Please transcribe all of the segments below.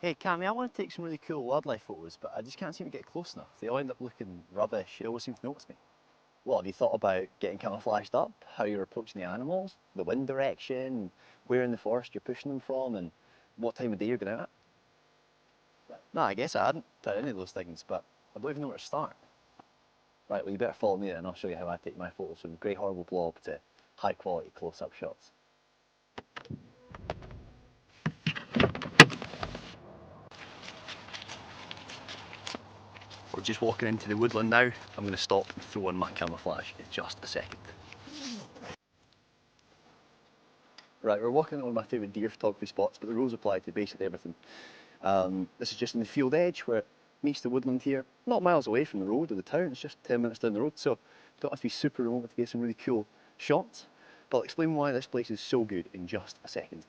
Hey Cammy, I want to take some really cool wildlife photos, but I just can't seem to get close enough. They all end up looking rubbish. You always seem to notice me. What, have you thought about getting camouflaged up? How you're approaching the animals? The wind direction? Where in the forest you're pushing them from? And what time of day you're going out at? No, I guess I hadn't done any of those things, but I don't even know where to start. Right, well you better follow me then and I'll show you how I take my photos from grey horrible blob to high quality close-up shots. We're just walking into the woodland now. I'm going to stop and throw on my camouflage in just a second. Right, we're walking on one of my favourite deer photography spots, but the rules apply to basically everything. This is just in the field edge where it meets the woodland here, not miles away from the road or the town, it's just 10 minutes down the road, so don't have to be super remote to get some really cool shots. But I'll explain why this place is so good in just a second.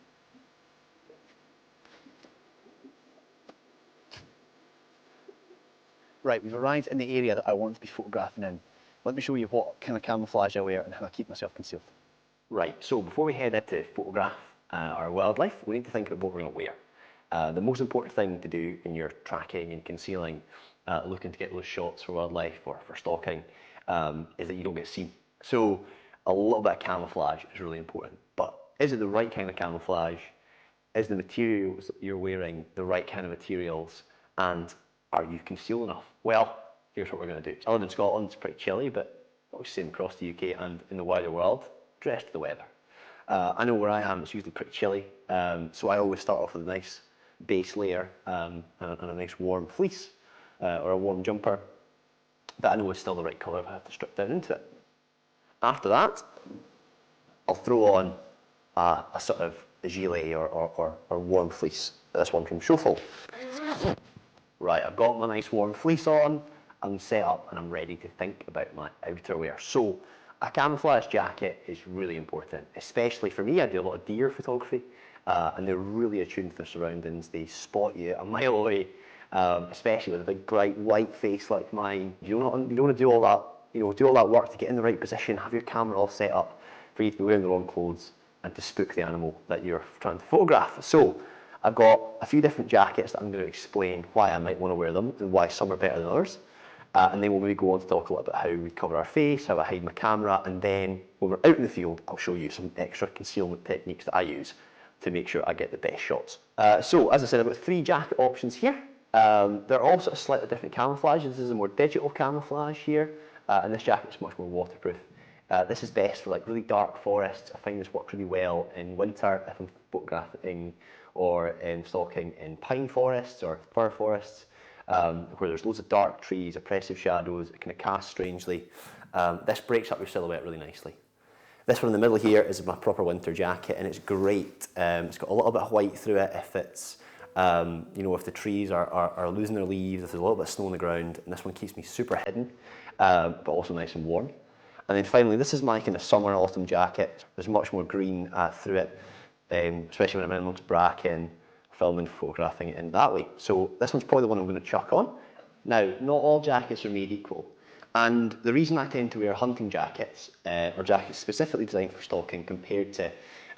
Right, we've arrived in the area that I want to be photographing in. Let me show you what kind of camouflage I wear and how I keep myself concealed. Right, so before we head in to photograph our wildlife, we need to think about what we're going to wear. The most important thing to do in your tracking and concealing, looking to get those shots for wildlife or for stalking, is that you don't get seen. So a little bit of camouflage is really important, but is it the right kind of camouflage? Is the materials that you're wearing the right kind of materials? And are you concealed enough? Well, here's what we're going to do. I live in Scotland, it's pretty chilly, but obviously same across the UK and in the wider world, dress to the weather. I know where I am, it's usually pretty chilly, so I always start off with a nice base layer and a nice warm fleece or a warm jumper that I know is still the right colour if I have to strip down into it. After that, I'll throw on a sort of gilet or warm fleece. This one from Showful. Right, I've got my nice warm fleece on, I'm set up and I'm ready to think about my outerwear. So a camouflage jacket is really important, especially for me. I do a lot of deer photography and they're really attuned to their surroundings. They spot you a mile away, especially with a big bright white face like mine. You don't want to do all that, do all that work to get in the right position, have your camera all set up for you to be wearing the wrong clothes and to spook the animal that you're trying to photograph. So I've got a few different jackets that I'm going to explain why I might want to wear them and why some are better than others. And then we'll maybe go on to talk a little bit about how we cover our face, how I hide my camera, and then when we're out in the field, I'll show you some extra concealment techniques that I use to make sure I get the best shots. So as I said, I've got 3 jacket options here. They're all sort of slightly different camouflage. This is a more digital camouflage here, and this jacket is much more waterproof. This is best for like really dark forests. I find this works really well in winter if I'm photographing or in stalking in pine forests or fir forests, where there's loads of dark trees, oppressive shadows, it kind of casts strangely. This breaks up your silhouette really nicely. This one in the middle here is my proper winter jacket and it's great. It's got a little bit of white through it if it's, if the trees are losing their leaves, if there's a little bit of snow on the ground, and this one keeps me super hidden, but also nice and warm. And then finally, this is my kind of summer and autumn jacket. There's much more green through it, especially when I'm in amongst bracken, filming, photographing it in that way. So this one's probably the one I'm going to chuck on. Now, not all jackets are made equal. And the reason I tend to wear hunting jackets, or jackets specifically designed for stalking compared to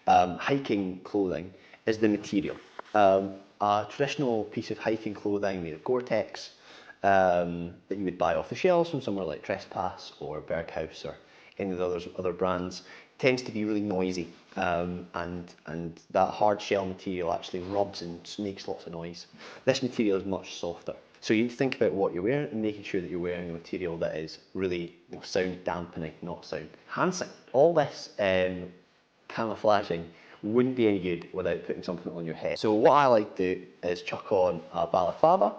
hiking clothing, is the material. A traditional piece of hiking clothing made of Gore-Tex that you would buy off the shelves from somewhere like Trespass or Berghaus or any of the other brands tends to be really noisy, and that hard shell material actually rubs and makes lots of noise. This material is much softer. So you think about what you're wearing and making sure that you're wearing a material that is really sound dampening, not sound enhancing. All this camouflaging wouldn't be any good without putting something on your head. So what I like to do is chuck on a balaclava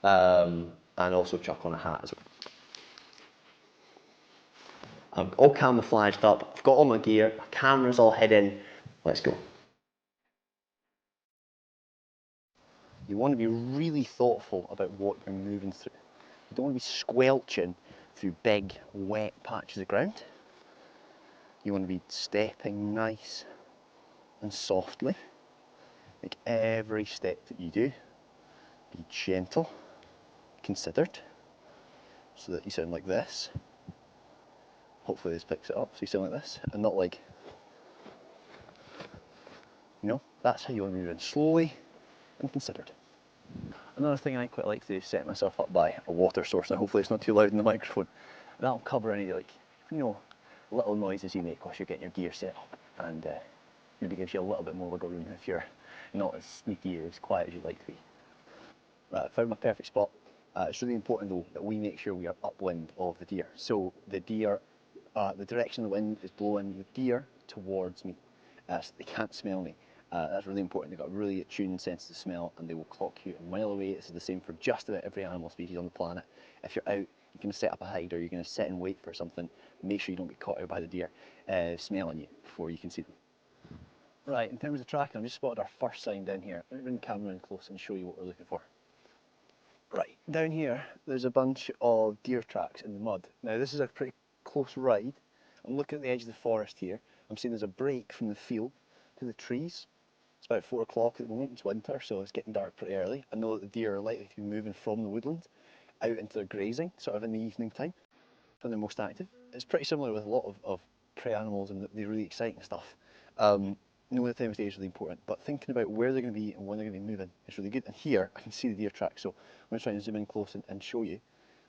and also chuck on a hat as well. I'm all camouflaged up, I've got all my gear, my camera's all hidden. Let's go. You want to be really thoughtful about what you're moving through. You don't want to be squelching through big, wet patches of ground. You want to be stepping nice and softly. Make every step that you do be gentle, considered, so that you sound like this. Hopefully this picks it up so you sound like this, and not like, that's how you want to be moving, slowly and considered. Another thing I quite like to do is set myself up by a water source. Now hopefully it's not too loud in the microphone. That'll cover any little noises you make whilst you're getting your gear set up, and maybe gives you a little bit more wiggle room if you're not as sneaky or as quiet as you'd like to be. Right, I found my perfect spot. It's really important though that we make sure we are upwind of the deer. So the deer, the direction the wind is blowing the deer towards me, so they can't smell me. That's really important. They've got a really attuned sense of smell, and they will clock you a mile away. This is the same for just about every animal species on the planet. If you're out, you're going to set up a hide, or you're going to sit and wait for something. Make sure you don't get caught out by the deer smelling you before you can see them. Right, in terms of tracking, I've just spotted our first sign down here. Let me bring the camera in close and show you what we're looking for. Right, down here, there's a bunch of deer tracks in the mud. Now, this is a pretty close ride. I'm looking at the edge of the forest here. I'm seeing there's a break from the field to the trees. It's about 4 o'clock at the moment. It's winter, so it's getting dark pretty early. I know that the deer are likely to be moving from the woodland out into their grazing, sort of in the evening time, when they're most active. It's pretty similar with a lot of prey animals and the really exciting stuff. Knowing the time of day is really important, but thinking about where they're going to be and when they're going to be moving is really good. And here, I can see the deer tracks, so I'm going to try and zoom in close and show you.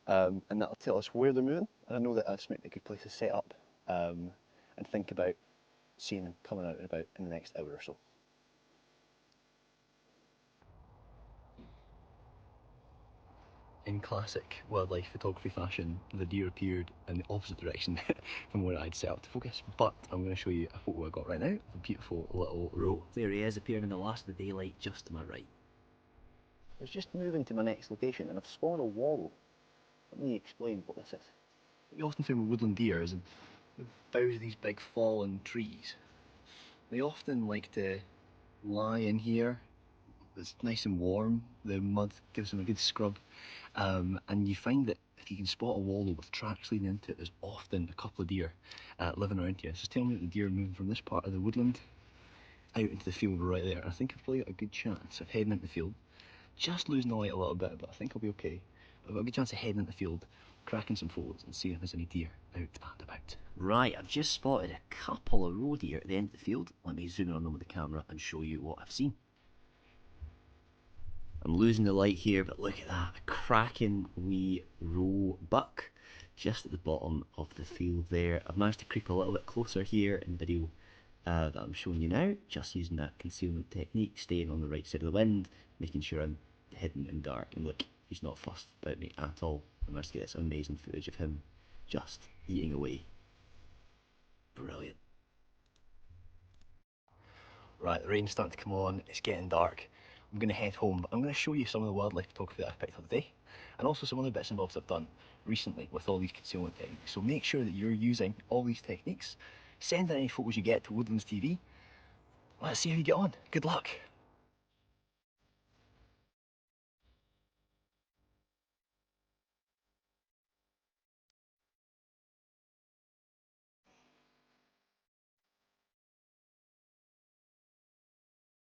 And that'll tell us where they're moving. And I know that this might be a good place to set up and think about seeing them coming out and about in the next hour or so. In classic wildlife photography fashion, the deer appeared in the opposite direction from where I'd set up to focus, but I'm going to show you a photo I got right now of a beautiful little roe. There he is, appearing in the last of the daylight just to my right. I was just moving to my next location and I've spotted a wallow. Let me explain what this is. What you often find with woodland deer is in the boughs of these big fallen trees. They often like to lie in here. It's nice and warm, the mud gives them a good scrub, and you find that if you can spot a wallow with tracks leading into it, there's often a couple of deer living around here. So tell me that the deer are moving from this part of the woodland out into the field right there. I think I've probably got a good chance of heading into the field, just losing the light a little bit, but I think I'll be okay. I've got a good chance of heading into the field, cracking some photos and seeing if there's any deer out and about. Right, I've just spotted a couple of roe deer at the end of the field. Let me zoom in on them with the camera and show you what I've seen. I'm losing the light here, but look at that, a cracking wee roe buck just at the bottom of the field there. I've managed to creep a little bit closer here in the video that I'm showing you now, just using that concealment technique, staying on the right side of the wind, making sure I'm hidden and dark. And look, he's not fussed about me at all. I managed to get this amazing footage of him just eating away. Brilliant. Right, the rain's starting to come on, it's getting dark. I'm going to head home, but I'm going to show you some of the wildlife photography that I've picked up today, and also some other bits and bobs I've done recently with all these concealment techniques. So make sure that you're using all these techniques. Send in any photos you get to Woodlands TV. Let's see how you get on. Good luck.